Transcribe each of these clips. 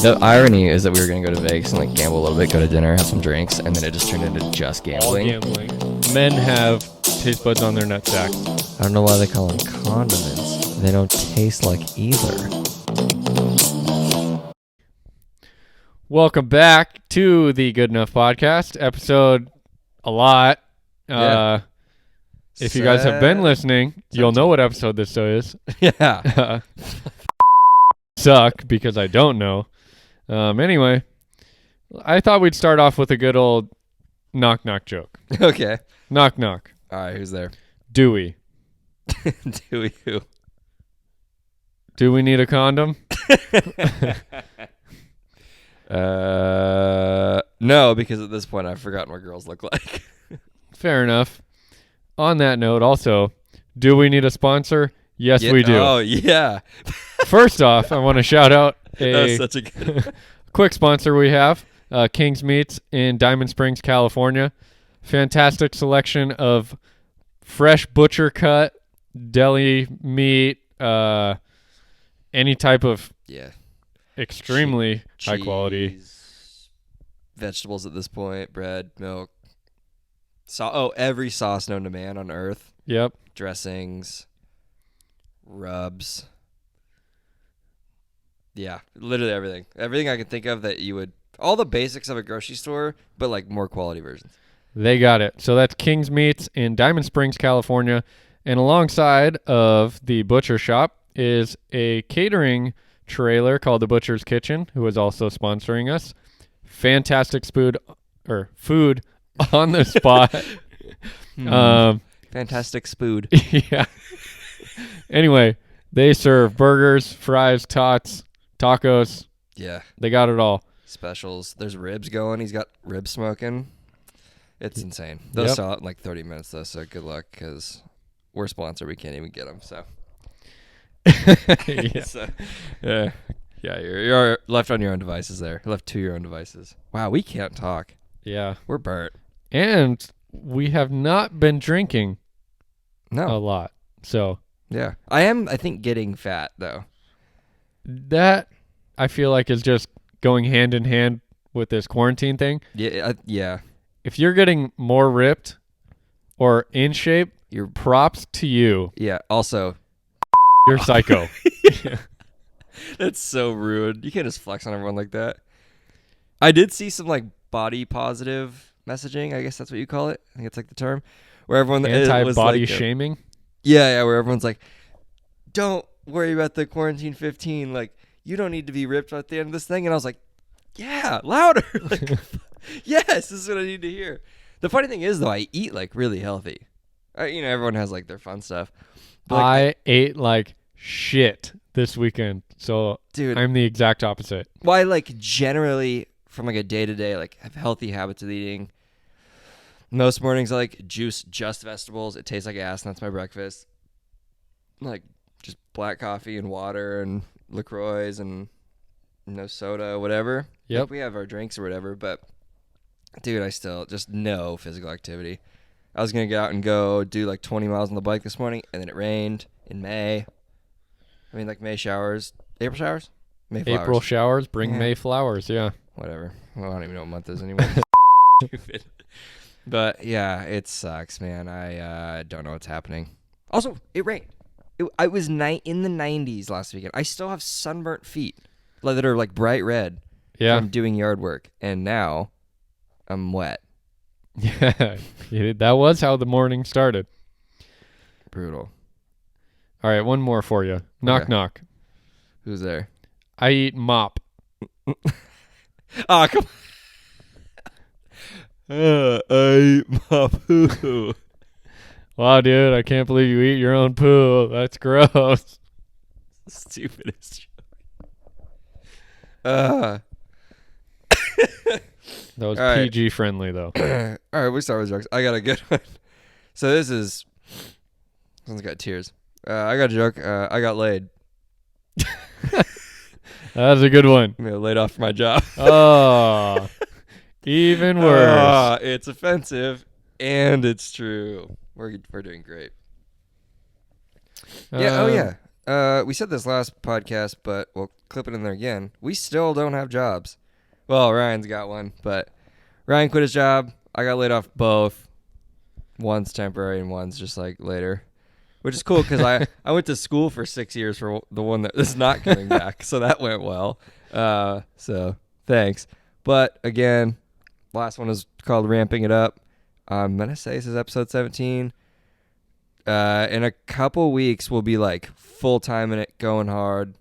The irony is that we were going to go to Vegas and like gamble a little bit, go to dinner, have some drinks, and then it just turned into just gambling. All gambling. Men have taste buds on their nutsack. I don't know why they call them condiments. They don't taste like either. Welcome back to the Good Enough Podcast, episode a lot. Yeah. If you guys have been listening, you'll know what episode this is. Yeah. Suck, because I don't know. Anyway, I thought we'd start off with a good old knock-knock joke. Okay. Knock-knock. All right, who's there? Dewey. Dewey who? Do we need a condom? No, because at this point I've forgotten what girls look like. Fair enough. On that note, also, do we need a sponsor? Yes, we do. Oh, yeah. First off, I want to shout out That was such a good quick sponsor we have, King's Meats in Diamond Springs, California. Fantastic selection of fresh butcher cut, deli meat, any type of extremely high quality. Vegetables at this point, bread, milk. Every sauce known to man on earth. Yep. Dressings, rubs. Yeah, literally everything. Everything I can think of that you would... All the basics of a grocery store, but like more quality versions. They got it. So that's King's Meats in Diamond Springs, California. And alongside of the butcher shop is a catering trailer called The Butcher's Kitchen, who is also sponsoring us. Fantastic food on the spot. Fantastic spood. Yeah. Anyway, they serve burgers, fries, tots, tacos. Yeah. They got it all. Specials. There's ribs going. He's got ribs smoking. It's insane. They'll sell out in like 30 minutes though, so good luck because we're sponsored. We can't even get them. So. Yeah. Yeah, you're left on your own devices there. Left to your own devices. Wow, we can't talk. Yeah. We're burnt. And we have not been drinking a No. lot. So Yeah. I am, I think, getting fat, though. that I feel like is just going hand in hand with this quarantine thing. Yeah. Yeah. If you're getting more ripped or in shape, You're props to you. Yeah. Also, You're psycho. that's so rude. You can't just flex on everyone like that. I did see some like body positive messaging. I guess that's what you call it. I think it's like the term where everyone Anti-body like, shaming. Yeah, where everyone's like, don't worry about the quarantine 15. Like, you don't need to be ripped at the end of this thing. And I was like, yeah, louder. Like, yes, this is what I need to hear. The funny thing is, though, I eat like really healthy. Everyone has like their fun stuff. But, I ate like shit this weekend. So dude, I'm the exact opposite. well, I like generally from like a day to day, like have healthy habits of eating. Most mornings I like juice just vegetables. It tastes like ass, and that's my breakfast. Like just black coffee and water and LaCroix and no soda, whatever. Yep. Like, we have our drinks or whatever, but dude, I still just no physical activity. I was gonna get out and go do like 20 miles on the bike this morning, and then it rained in May. I mean, like May showers, April showers, May flowers. April showers bring Yeah. May flowers. Yeah. Whatever. Well, I don't even know what month it is anymore. Stupid. But yeah, it sucks, man. I don't know what's happening. Also, it rained. I was in the 90s last weekend. I still have sunburnt feet that are like bright red Yeah. from doing yard work, and now I'm wet. Yeah. That was how the morning started. Brutal. All right, one more for you. Knock, Okay. knock. Who's there? I eat mop. Ah, come on. I ate my poo. Wow, dude, I can't believe you eat your own poo. That's gross. Stupidest joke. That was All right. PG friendly, though. All right, we start with jokes. I got a good one. So this one's got tears. I got a joke. I got laid. That's a good one. I got laid off from my job. Oh, even worse. It's offensive, and it's true. We're doing great. Yeah. Oh yeah. We said this last podcast, but well, clip it in there again. We still don't have jobs. Well, Ryan's got one, but Ryan quit his job. I got laid off both. One's temporary and one's just like later, which is cool because I went to school for 6 years for the one that is not coming back, so that went well. So thanks. But again, last one is called Ramping It Up. I'm gonna say this is episode 17. In a couple weeks, we'll be like full time in it, going hard,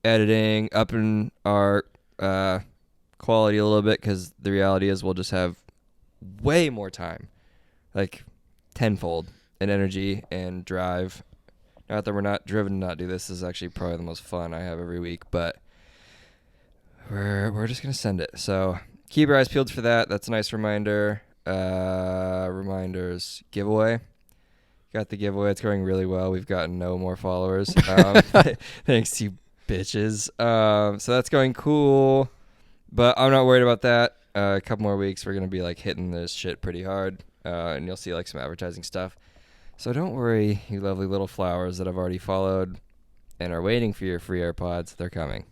editing, upping our quality a little bit because the reality is we'll just have way more time, like tenfold in energy and drive. Not that we're not driven to not do this. This is actually probably the most fun I have every week, but we're just gonna send it. So keep your eyes peeled for that. That's a nice reminder. Reminders giveaway. Got the giveaway. It's going really well. We've gotten no more followers. Thanks to you bitches. So that's going cool. But I'm not worried about that. A couple more weeks, we're gonna be like hitting this shit pretty hard, and you'll see like some advertising stuff. So don't worry, you lovely little flowers that have already followed and are waiting for your free AirPods. They're coming.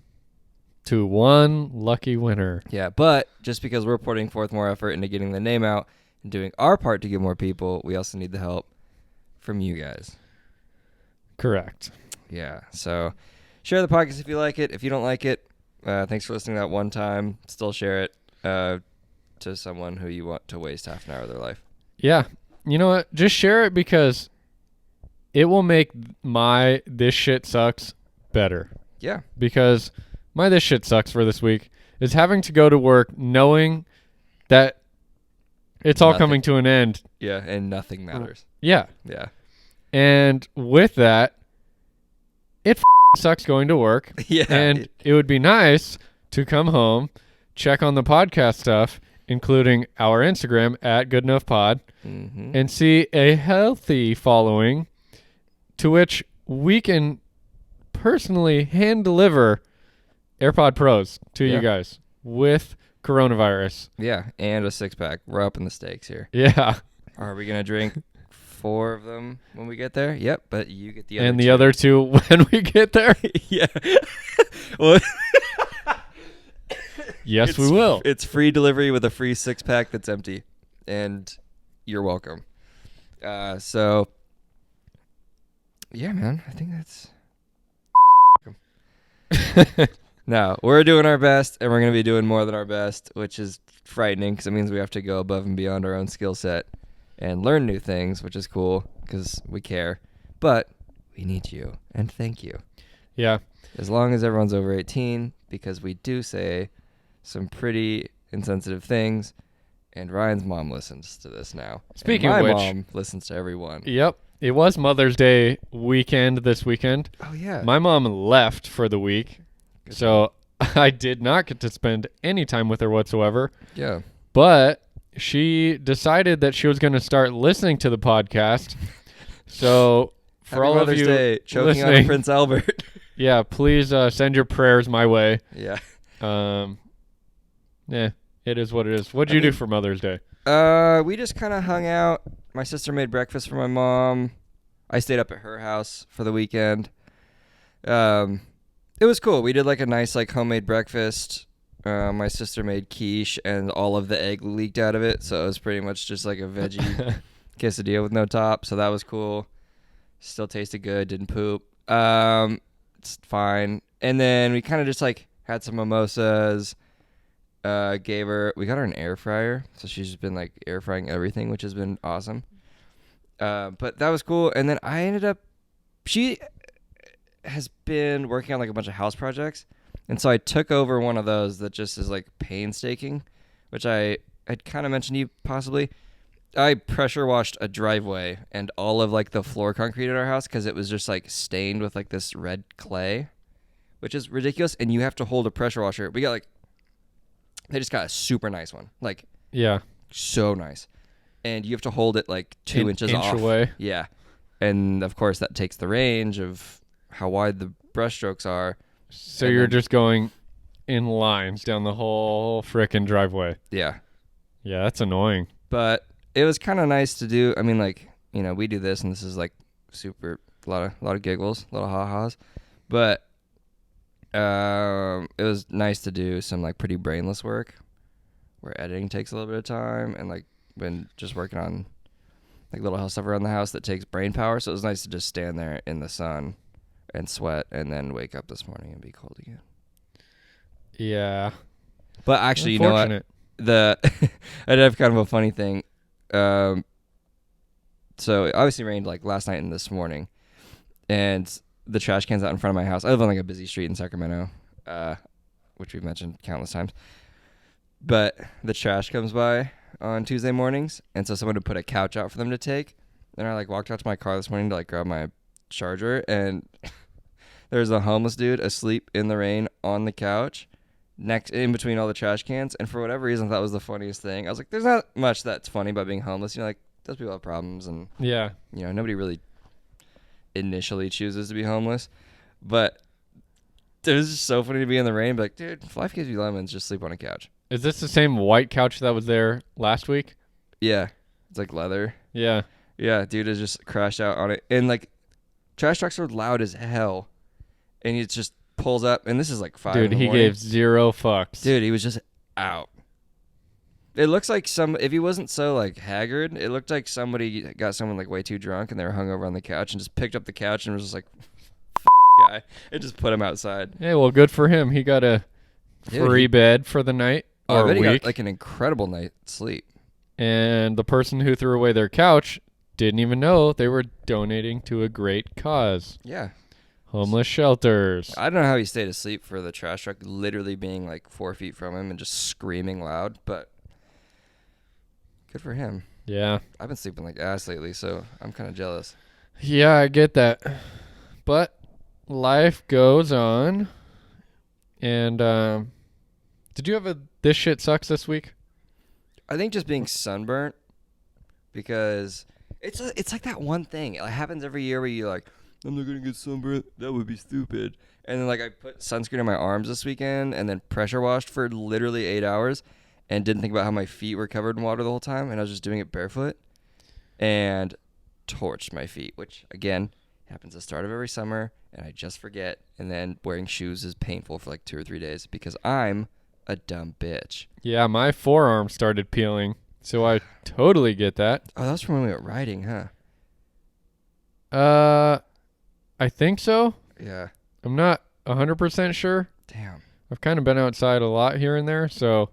To one lucky winner. Yeah, but just because we're putting forth more effort into getting the name out and doing our part to get more people, we also need the help from you guys. Correct. Yeah, so share the podcast if you like it. If you don't like it, thanks for listening that one time. Still share it to someone who you want to waste half an hour of their life. Yeah. You know what? Just share it because it will make my this shit sucks better. Yeah. Because my this shit sucks for this week is having to go to work knowing that it's all coming to an end. Yeah, and nothing matters. Yeah. Yeah. And with that, it sucks going to work. Yeah. And it would be nice to come home, check on the podcast stuff, including our Instagram at GoodEnoughPod, and see a healthy following to which we can personally hand deliver AirPod Pros to you guys with coronavirus. Yeah, and a 6-pack. We're up in the stakes here. Yeah. Are we going to drink 4 of them when we get there? Yep, but you get the other And the 2. other 2 when we get there? Yeah. Well, yes, we will. It's free delivery with a free 6-pack that's empty, and you're welcome. So, yeah, man, I think that's... No, we're doing our best, and we're going to be doing more than our best, which is frightening because it means we have to go above and beyond our own skill set and learn new things, which is cool because we care. But we need you, and thank you. Yeah. As long as everyone's over 18, because we do say some pretty insensitive things, and Ryan's mom listens to this now. Speaking and of which, my mom listens to everyone. Yep. It was Mother's Day weekend this weekend. Oh, yeah. My mom left for the week, Good so I did not get to spend any time with her whatsoever. Yeah. But she decided that she was going to start listening to the podcast. So for Happy all Mother's of you Day, choking listening, on Prince Albert. yeah, please send your prayers my way. Yeah. Yeah, it is what it is. What'd you do for Mother's Day? We just kind of hung out. My sister made breakfast for my mom. I stayed up at her house for the weekend. It was cool. We did like a nice like homemade breakfast. My sister made quiche and all of the egg leaked out of it, so it was pretty much just like a veggie quesadilla with no top. So that was cool. Still tasted good. Didn't poop. It's fine. And then we kind of just like had some mimosas. We got her an air fryer, so she's just been like air frying everything, which has been awesome. But that was cool. And then she has been working on like a bunch of house projects, and so I took over one of those that just is like painstaking, which I had kind of mentioned to you possibly. I pressure washed a driveway and all of like the floor concrete in our house because it was just like stained with like this red clay, which is ridiculous. And you have to hold a pressure washer. They just got a super nice one, like Yeah. so nice, and you have to hold it like 2 inches inch off. away. Yeah, and of course that takes the range of how wide the brushstrokes are. So And you're then- just going in lines down the whole frickin' driveway. Yeah, Yeah, that's annoying. but it was kind of nice to do. I mean, like, you know, we do this, and this is like super a lot of giggles, a lot of ha-has, but It was nice to do some like pretty brainless work where editing takes a little bit of time, and like when just working on like little house stuff around the house that takes brain power. So it was nice to just stand there in the sun and sweat and then wake up this morning and be cold again. Yeah. But actually, you know what? I did have kind of a funny thing. So it obviously rained like last night and this morning, and the trash cans out in front of my house. I live on like a busy street in Sacramento, which we've mentioned countless times. But the trash comes by on Tuesday mornings, and so someone would put a couch out for them to take. And I like walked out to my car this morning to like grab my charger, and there's a homeless dude asleep in the rain on the couch, next in between all the trash cans. And for whatever reason, that was the funniest thing. I was like, "There's not much that's funny about being homeless." You know, like those people have problems, and Yeah. you know, nobody really initially chooses to be homeless, but it was just so funny to be in the rain. But like, dude, if life gives you lemons, just sleep on a couch. Is this the same white couch that was there last week? Yeah, it's like leather. Yeah. Yeah, dude has just crashed out on it, and like trash trucks are loud as hell, and he just pulls up, and this is like 5 in Dude, the he morning. gave 0 fucks. Dude, he was just out. It looks like if he wasn't so like haggard, it looked like somebody got someone like way too drunk and they were hungover on the couch and just picked up the couch and was just like, guy, and just put him outside. Hey, well, good for him. He got a Dude, free bed for the night I or bet he week. got like an incredible night's sleep. And the person who threw away their couch didn't even know they were donating to a great cause. Yeah. Homeless shelters. I don't know how he stayed asleep for the trash truck literally being like 4 feet from him and just screaming loud, but good for him. Yeah. I've been sleeping like ass lately, so I'm kind of jealous. Yeah, I get that. But life goes on. And did you have a this shit sucks this week? I think just being sunburnt, because it's like that one thing. It happens every year where you're like, I'm not going to get sunburnt. That would be stupid. And then like I put sunscreen on my arms this weekend and then pressure washed for literally 8 hours and didn't think about how my feet were covered in water the whole time, and I was just doing it barefoot and torched my feet, which again happens at the start of every summer, and I just forget, and then wearing shoes is painful for like 2 or 3 days because I'm a dumb bitch. Yeah, my forearm started peeling. So I totally get that. Oh, that was from when we went riding, huh? I think so. Yeah. I'm not 100% sure. Damn. I've kind of been outside a lot here and there, so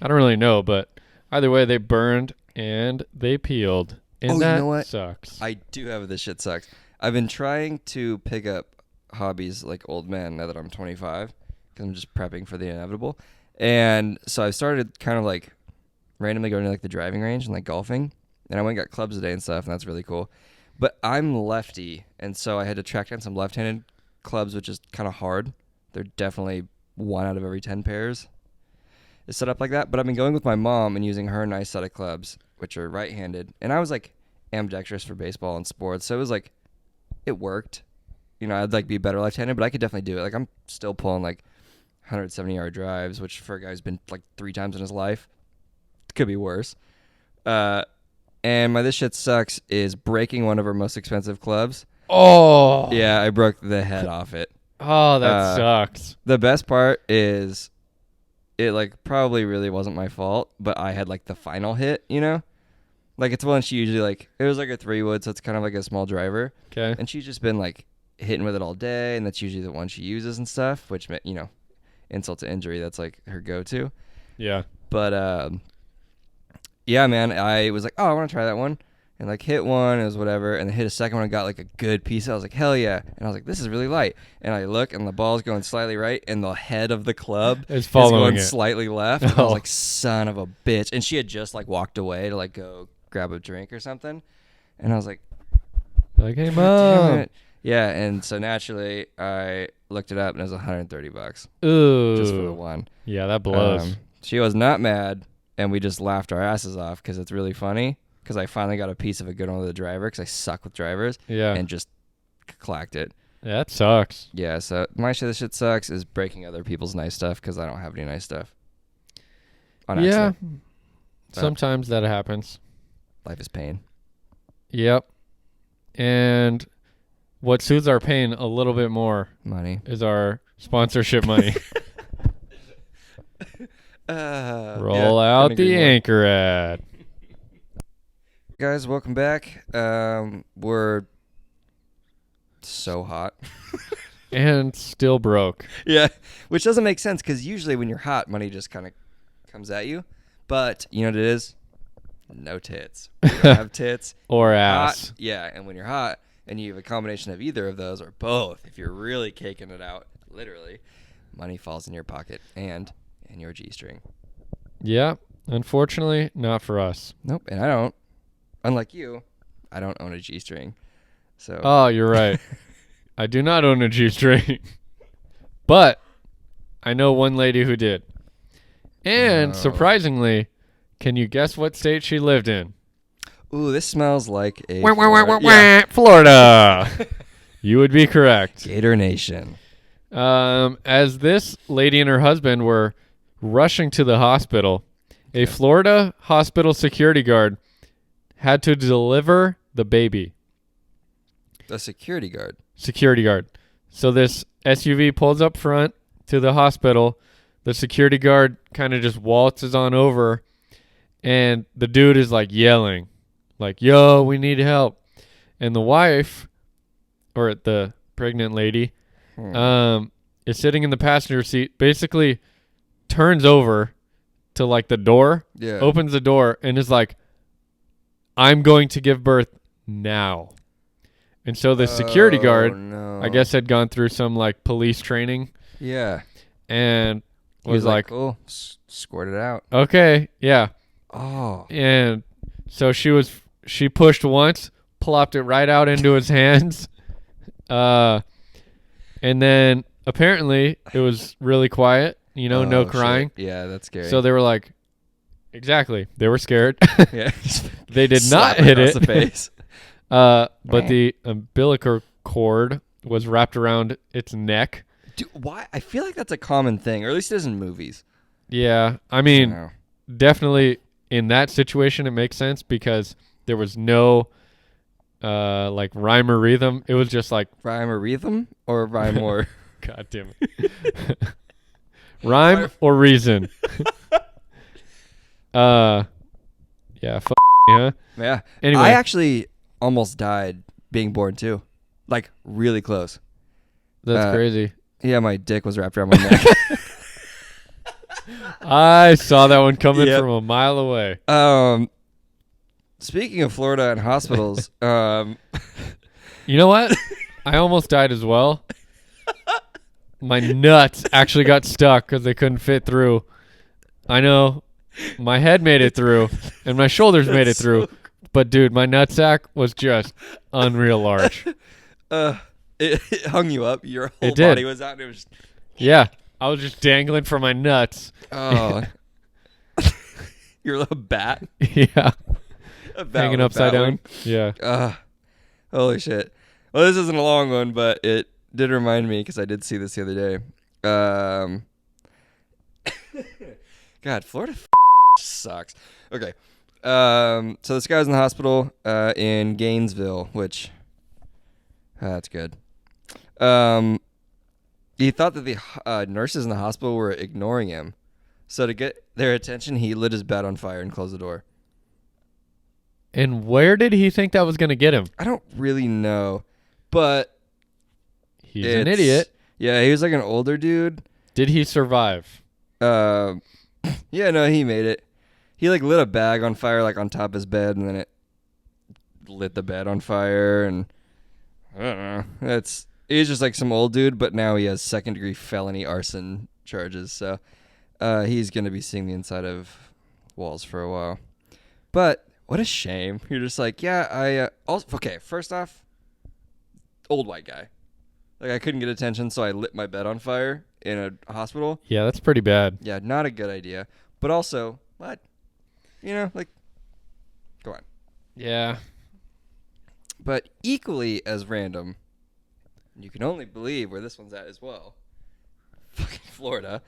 I don't really know. But either way, they burned and they peeled. And Oh, you that know what? sucks. I do have this shit sucks. I've been trying to pick up hobbies like old man now that I'm 25 because I'm just prepping for the inevitable. And so I started kind of like randomly going to like the driving range and like golfing. And I went and got clubs today and stuff, and that's really cool. But I'm lefty, and so I had to track down some left-handed clubs, which is kind of hard. They're definitely 1 out of every 10 pairs is set up like that. But I've been going with my mom and using her nice set of clubs, which are right-handed. And I was like ambidextrous for baseball and sports, so it was like it worked. You know, I'd like be better left-handed, but I could definitely do it. Like I'm still pulling like 170-yard drives, which for a guy who's been like 3 times in his life, could be worse. And my this shit sucks is breaking one of our most expensive clubs. Oh. Yeah, I broke the head off it. Oh, that sucks. The best part is it like probably really wasn't my fault, but I had like the final hit, you know? Like it's one she usually like, it was like a 3-wood, so it's kind of like a small driver. Okay. And she's just been like hitting with it all day, and that's usually the one she uses and stuff, which, you know, insult to injury, that's like her go-to. Yeah. But yeah, man, I was like, oh, I want to try that one. And like hit one, it was whatever, and then hit a second one and got like a good piece. I was like, hell yeah. And I was like, this is really light. And I look, and the ball's going slightly right, and the head of the club It's is following going it. slightly left. And I Oh. was like, son of a bitch. And she had just like walked away to like go grab a drink or something. And I was like, Like, hey, damn mom. it. Yeah, and so naturally I looked it up, and it was $130 Ooh. just for the one. Yeah, that blows. She was not mad, and we just laughed our asses off because it's really funny. Because I finally got a piece of a good one with the driver because I suck with drivers, Yeah. and just clacked it. That sucks. Yeah, so my shit sucks is breaking other people's nice stuff because I don't have any nice stuff. On Yeah. accident. Sometimes that happens. Life is pain. Yep. And what soothes our pain a little bit more Money. is our sponsorship money. Roll yeah, out couldn't the agree more. anchor ad. Guys, welcome back. We're so hot. And still broke. Yeah, which doesn't make sense because usually when you're hot, money just kind of comes at you. But you know what it is? No tits. We don't have tits. Or Hot, ass. yeah, and when you're hot and you have a combination of either of those or both, if you're really caking it out, literally, money falls in your pocket and in your G-string. Yeah. Unfortunately, not for us. Nope, and I don't. Unlike you, I don't own a G-string. So. Oh, you're right. I do not own a G-string. But I know one lady who did. And Oh. surprisingly, can you guess what state she lived in? Ooh, this smells like a Florida. You would be correct. Gator Nation. As this lady and her husband were rushing to the hospital, a Florida hospital security guard had to deliver the baby. A security guard. Security guard. So this SUV pulls up front to the hospital. The security guard kind of just waltzes on over, and the dude is like yelling, like, "Yo, we need help!" And the wife, or the pregnant lady, is sitting in the passenger seat. Basically, turns over to like the door, Yeah. opens the door, and is like, "I'm going to give birth now." And so the security guard, no. I guess, had gone through some like police training Yeah. and He was like, cool. Squirt it out. "Okay, yeah." Oh. And so she pushed once, plopped it right out into his hands. And then apparently it was really quiet, no Oh, crying. shit. Yeah, that's scary. So they were like, exactly. They were scared. yeah. They did Slap not hit across it. the face. But the umbilical cord was wrapped around its neck. Dude, why? I feel like that's a common thing, or at least it is in movies. Yeah. I I mean, don't know. definitely in that situation, it makes sense because there was no like rhyme or rhythm. It was just like, Rhyme or rhythm or rhyme or God damn it. Rhyme or reason. Yeah, huh? yeah. Anyway. I actually almost died being born too, like really close. That's crazy. Yeah, my dick was wrapped around my neck. I saw that one coming Yep. from a mile away. Speaking of Florida and hospitals, You know what? I almost died as well. My nuts actually got stuck because they couldn't fit through. I know my head made it through and my shoulders made it through. But, dude, my nutsack was just unreal large. it hung you up. Your whole It did. body was out. And it was. Yeah. I was just dangling from my nuts. Oh. You're a little bat. Yeah. A bat Hanging with a upside bat down. wing. Yeah. Holy shit. Well, this isn't a long one, but it did remind me because I did see this the other day. God, Florida sucks. Okay. So this guy was in the hospital in Gainesville, which that's good. He thought that the nurses in the hospital were ignoring him. So to get their attention, he lit his bed on fire and closed the door. And where did he think that was going to get him? I don't really know, but He's an idiot. Yeah, he was like an older dude. Did he survive? Yeah, no, he made it. He like lit a bag on fire like on top of his bed, and then it lit the bed on fire, and I don't know. He's just like some old dude, but now he has second-degree felony arson charges, so he's gonna be seeing the inside of walls for a while. But what a shame. You're just like, yeah, I also okay. First off, old white guy. Like I couldn't get attention, so I lit my bed on fire in a hospital. Yeah, that's pretty bad. Yeah, not a good idea. But also, what? Like, go on. Yeah. But equally as random, you can only believe where this one's at as well. Fucking Florida.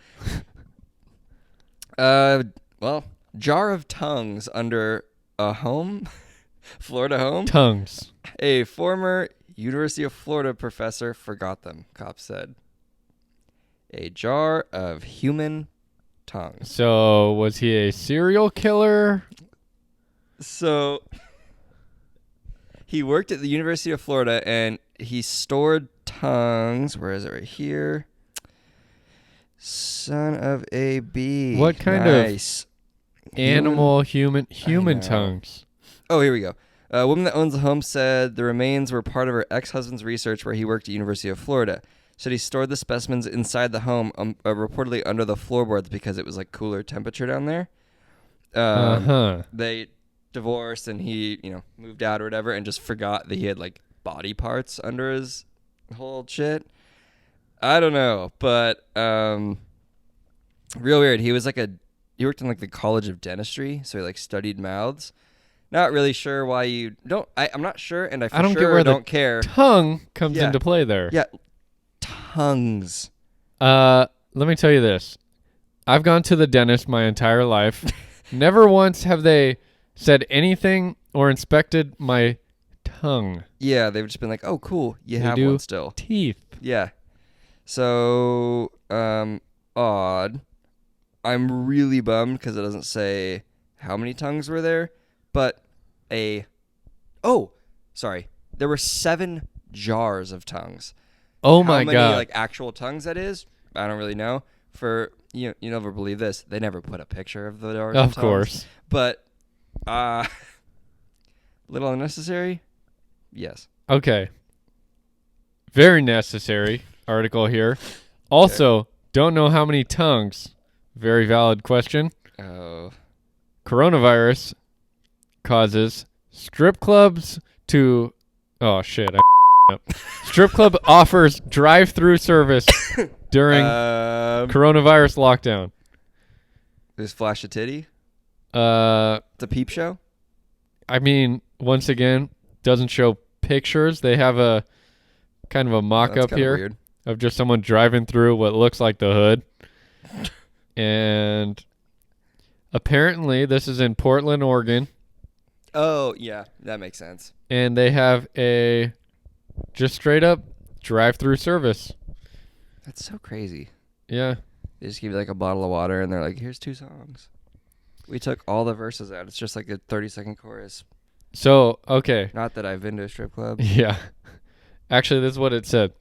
Well, jar of tongues under a home, Florida home. Tongues. A former University of Florida professor forgot them, cops said. a jar of human tongues. So was he a serial killer? So he worked at the University of Florida and he stored tongues. Where is it? Right here. Son of a bee. What kind of Animal, human know. tongues. Oh, here we go. A woman that owns the home said the remains were part of her ex-husband's research where he worked at University of Florida. Said he stored the specimens inside the home, reportedly under the floorboards because it was like cooler temperature down there. They divorced and he, moved out or whatever and just forgot that he had like body parts under his whole shit. I don't know, but real weird. He was he worked in like the College of Dentistry, so he like studied mouths. Not really sure why you don't. I'm not sure, and I don't sure get where don't the care. tongue comes Yeah. into play there. Yeah, tongues. Let me tell you this. I've gone to the dentist my entire life. Never once have they said anything or inspected my tongue. Yeah, they've just been like, "Oh, cool, you They have do one still." Teeth. Yeah. So, odd. I'm really bummed because it doesn't say how many tongues were there, but sorry. There were 7 jars of tongues. Oh How my many God. like actual tongues that is? I don't really know. For you never believe this. They never put a picture of the jars of Of tongues. course. But little unnecessary? Yes. Okay. Very necessary article here. Also, don't know how many tongues. Very valid question. Oh. Coronavirus causes strip clubs to... Oh, shit. Strip club offers drive-through service during coronavirus lockdown. There's flash a titty. I It's a peep show. mean, once again, doesn't show pictures. They have a kind of a That's mock-up kinda here weird. of just someone driving through what looks like the hood. And apparently this is in Portland, Oregon. Oh, yeah. That makes sense. And they have a just straight up drive-through service. That's so crazy. Yeah. They just give you like a bottle of water and they're like, here's 2 songs. We took all the verses out. It's just like a 30-second chorus. So, okay. Not that I've been to a strip club. Yeah. Actually, this is what it said.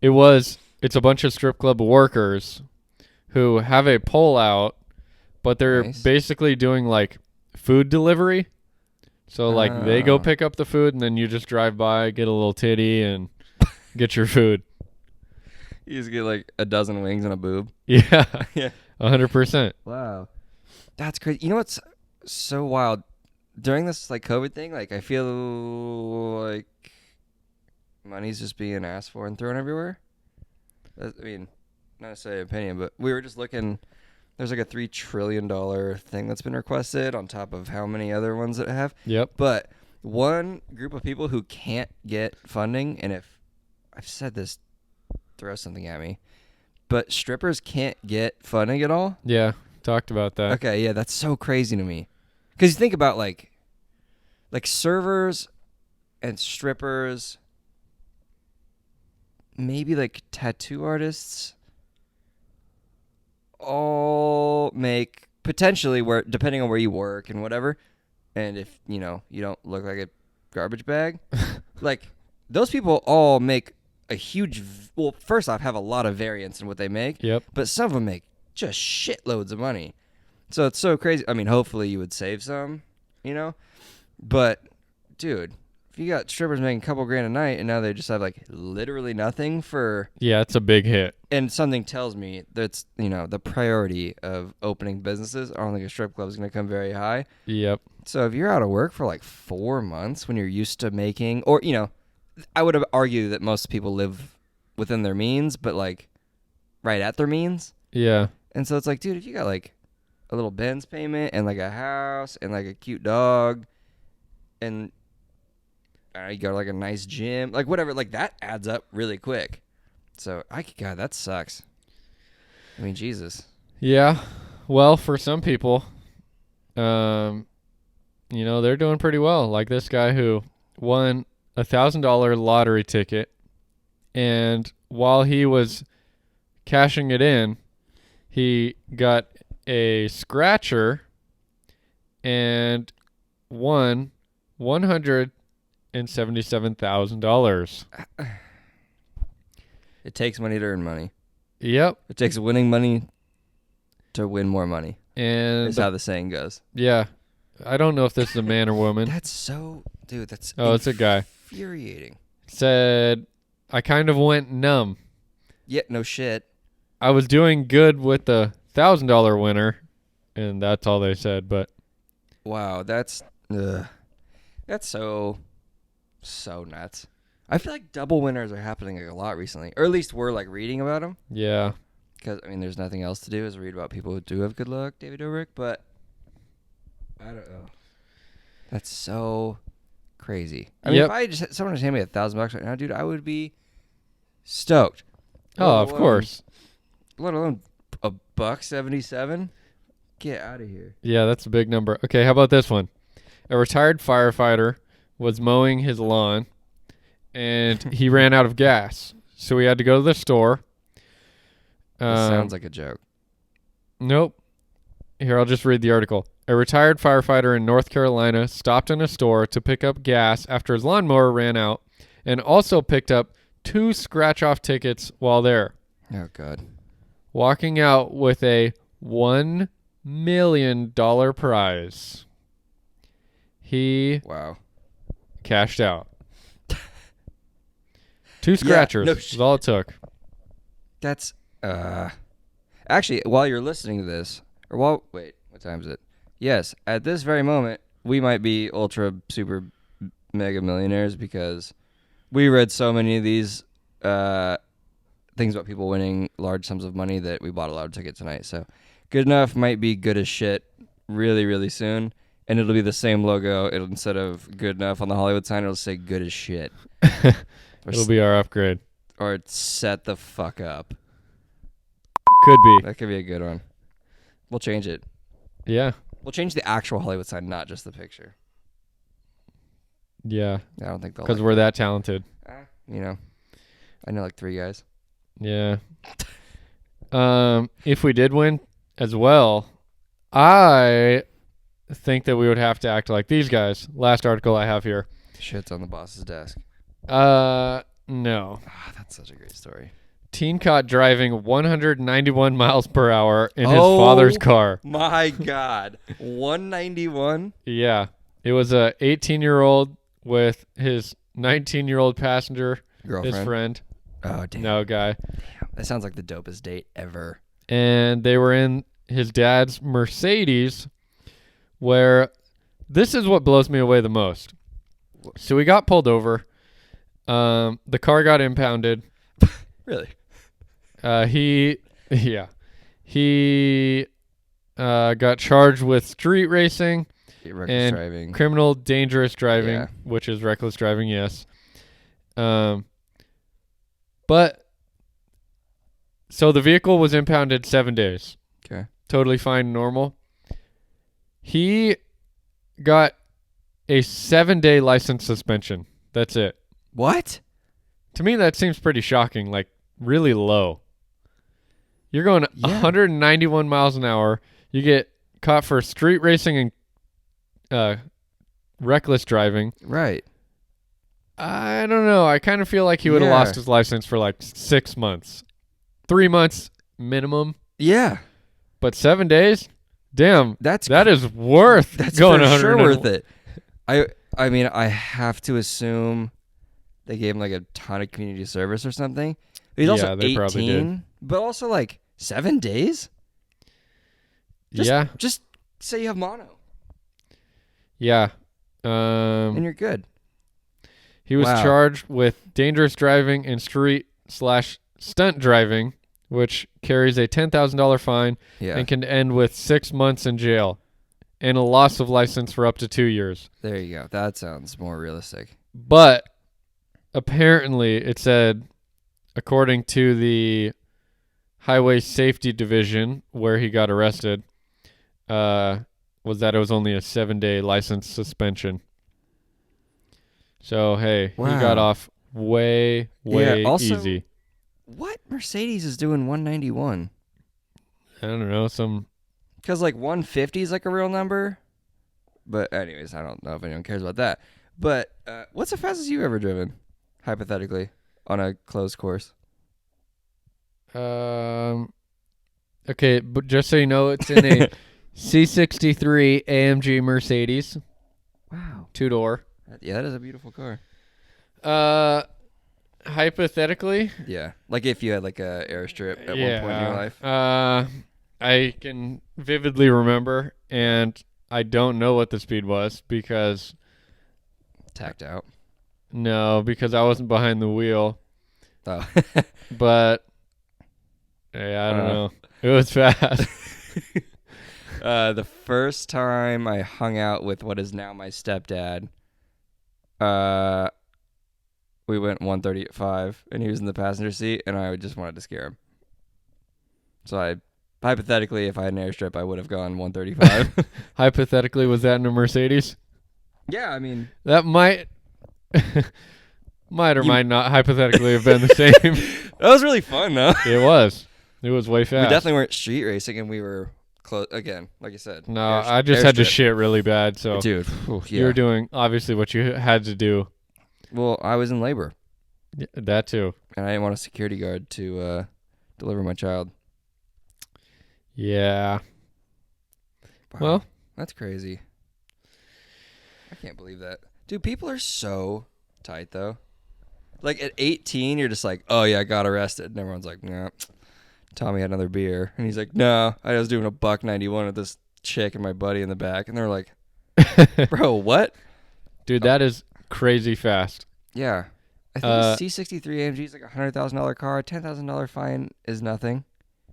It's a bunch of strip club workers who have a pole out, but they're Nice. basically doing like food delivery. So like they go Oh. pick up the food and then you just drive by, get a little titty and get your food. You just get like a dozen wings and a boob. Yeah. Yeah. 100%. Wow. That's crazy. You know what's so wild? During this like COVID thing, like I feel like money's just being asked for and thrown everywhere. I mean, not necessarily an opinion, but we were just looking. There's like a $3 trillion thing that's been requested on top of how many other ones that have. Yep. But one group of people who can't get funding, and if I've said this, throw something at me, but strippers can't get funding at all. Yeah. Talked about that. Okay, yeah, that's so crazy to me. Because you think about like servers and strippers, maybe like tattoo artists, all make potentially where depending on where you work and whatever, and if you don't look like a garbage bag, like those people all make a huge. Well, first off, have a lot of variance in what they make. Yep. But some of them make just shitloads of money. So it's so crazy. I mean, hopefully you would save some, But, dude, if you got strippers making a couple grand a night and now they just have, like, literally nothing for... Yeah, it's a big hit. And something tells me that's, the priority of opening businesses. I don't think a strip club is going to come very high. Yep. So if you're out of work for, like, 4 months when you're used to making... Or, I would have argued that most people live within their means, but, like, right at their means. Yeah. And so it's like, dude, if you got like a little Benz payment and like a house and like a cute dog and you got like a nice gym, like whatever, like that adds up really quick. So God, that sucks. I mean, Jesus. Yeah. Well, for some people, they're doing pretty well. Like this guy who won $1,000 lottery ticket, and while he was cashing it in, he got a scratcher and won $177,000. It takes money to earn money. Yep. It takes winning money to win more money. And That's how the saying goes. yeah, I don't know if this is a man or woman. That's so, dude. That's It's a guy. infuriating. Said, I kind of went numb. Yeah, no shit. I was doing good with the $1,000 winner, and that's all they said. But Wow, that's so nuts. I feel like double winners are happening like a lot recently, or at least we're like reading about them. yeah, Because I mean, there's nothing else to do is read about people who do have good luck, David Dobrik. But I don't know. That's so crazy. I mean, Yep. if someone just handed me $1,000 right now, dude, I would be stoked. oh, of course. Let alone $1.77. Get out of here. Yeah, that's a big number. Okay, how about this one? A retired firefighter was mowing his lawn, and he ran out of gas, so he had to go to the store. This sounds like a joke. Nope. Here, I'll just read the article. A retired firefighter in North Carolina stopped in a store to pick up gas after his lawnmower ran out, and also picked up 2 scratch-off tickets while there. Oh, God. Walking out with a $1 million prize. He Wow. cashed out. 2 scratchers no is all it took. That's actually, while you're listening to this, or wait, what time is it? Yes, at this very moment, we might be ultra super mega millionaires because we read so many of these things about people winning large sums of money that we bought a lotto ticket tonight. So Good Enough might be good as shit really, really soon. And it'll be the same logo. Instead of Good Enough on the Hollywood sign, it'll say Good as Shit. It'll be our upgrade. Or Set the Fuck Up. Could be. That could be a good one. We'll change it. Yeah. We'll change the actual Hollywood sign, not just the picture. Yeah. I don't think they'll Because like we're that talented. You know, I know like 3 guys. Yeah. If we did win as well, I think that we would have to act like these guys. Last article I have here. Shit's on the boss's desk. No. That's such a great story. Teen caught driving 191 miles per hour in his father's car. My God. 191? Yeah. It was a 18-year-old with his 19-year-old passenger, Girlfriend? his friend. Oh, damn. No, guy. Damn. That sounds like the dopest date ever. And they were in his dad's Mercedes, where this is what blows me away the most. So we got pulled over. The car got impounded. Really? He got charged with street racing Reckless and driving. criminal dangerous driving, Yeah. which is reckless driving, yes. But so the vehicle was impounded 7 days. Okay. Totally fine, normal. He got a 7-day license suspension. That's it. What? To me, that seems pretty shocking, like really low. You're going 191 miles an hour. You get caught for street racing and reckless driving. Right. I don't know. I kind of feel like he would have lost his license for like 6 months. 3 months minimum. Yeah. But 7 days? Damn. That is worth That's going for sure 191. worth it. I mean, I have to assume they gave him like a ton of community service or something. He's also they 18, probably did. but also like 7 days? Just say you have mono Yeah. and you're good. He was Wow. charged with dangerous driving and street/stunt driving, which carries a $10,000 fine Yeah. and can end with 6 months in jail and a loss of license for up to 2 years. There you go. That sounds more realistic. But apparently it said, according to the Highway Safety Division where he got arrested, was that it was only a 7-day license suspension. So, hey, he got Wow. off way Also, easy. what Mercedes is doing 191? I don't know, some Because like 150 is like a real number. But anyways, I don't know if anyone cares about that. But what's the fastest you ever driven, hypothetically, on a closed course? Okay, but just so you know, it's in a C63 AMG Mercedes, Wow. 2-door. Yeah, that is a beautiful car. Hypothetically, Yeah. Like if you had like a airstrip at one point in your life. I can vividly remember, and I don't know what the speed was because Tacked out. because I wasn't behind the wheel. Oh. But yeah, I don't know. It was fast. The first time I hung out with what is now my stepdad, we went 135, and he was in the passenger seat, and I just wanted to scare him. So hypothetically, if I had an airstrip, I would have gone 135. Hypothetically, was that in a Mercedes? Yeah, I mean, That might might not hypothetically have been the same. that was really fun, though. It was. It was way fast. We definitely weren't street racing, and we were close again, like you said. No, I just had to airstrip. shit really bad. So Dude, you were doing obviously what you had to do. Well, I was in labor, Yeah, that too. and I didn't want a security guard to deliver my child. Yeah. Wow, Well, that's crazy. I can't believe that. Dude, people are so tight, though. Like, at 18, you're just like, oh, yeah, I got arrested. And everyone's like, nah. Tommy had another beer. And he's like, no, I was doing a $1.91 with this chick and my buddy in the back. And they're like, bro, what? dude, that is crazy fast. Yeah. I think the C63 AMG is like a $100,000 car. $10,000 fine is nothing.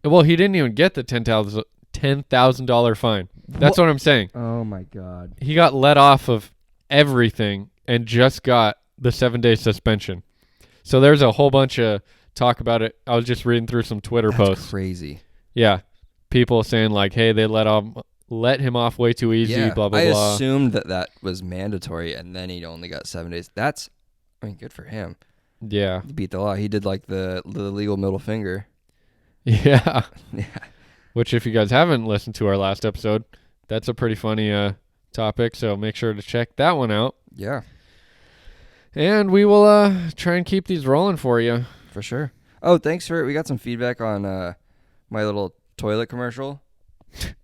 Well, he didn't even get the $10,000 fine. That's what I'm saying. Oh, my God. He got let off of everything and just got the 7-day suspension. So there's a whole bunch of talk about it. I was just reading through some Twitter That's posts. crazy. Yeah. People saying like, hey, they let him off way too easy, Yeah, blah, blah, I blah. assumed that was mandatory, and then he only got 7 days. That's, I mean, good for him. Yeah. He beat the law. He did like the legal middle finger. Yeah. Yeah. Which, if you guys haven't listened to our last episode, that's a pretty funny topic. So make sure to check that one out. Yeah, And we will try and keep these rolling for you. for sure. Oh, we got some feedback on my little toilet commercial.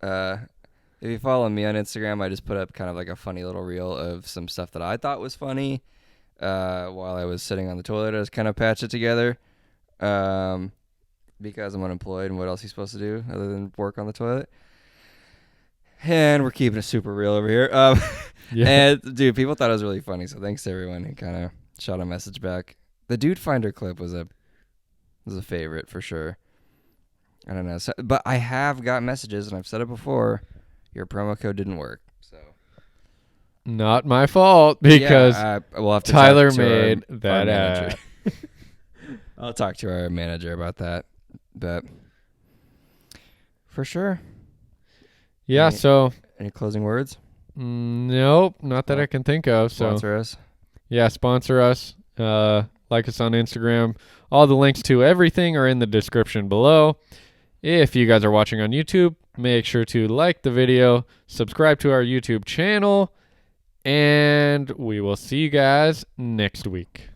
If you follow me on Instagram, I just put up kind of like a funny little reel of some stuff that I thought was funny while I was sitting on the toilet. I just kind of patched it together because I'm unemployed, and what else are you supposed to do other than work on the toilet? And we're keeping it super real over here. Yeah. And, dude, people thought it was really funny, so thanks to everyone who kind of shot a message back. The Dude Finder clip was a favorite for sure. I don't know. So, but I have got messages, and I've said it before, your promo code didn't work. So Not my fault because we'll have to Tyler talk to made our that manager. I'll talk to our manager about that. But for sure. Yeah, Any- so Any closing words? nope, not that I can think of. So Sponsor us. yeah, sponsor us. Like us on Instagram. All the links to everything are in the description below. If you guys are watching on YouTube, make sure to like the video, subscribe to our YouTube channel, and we will see you guys next week.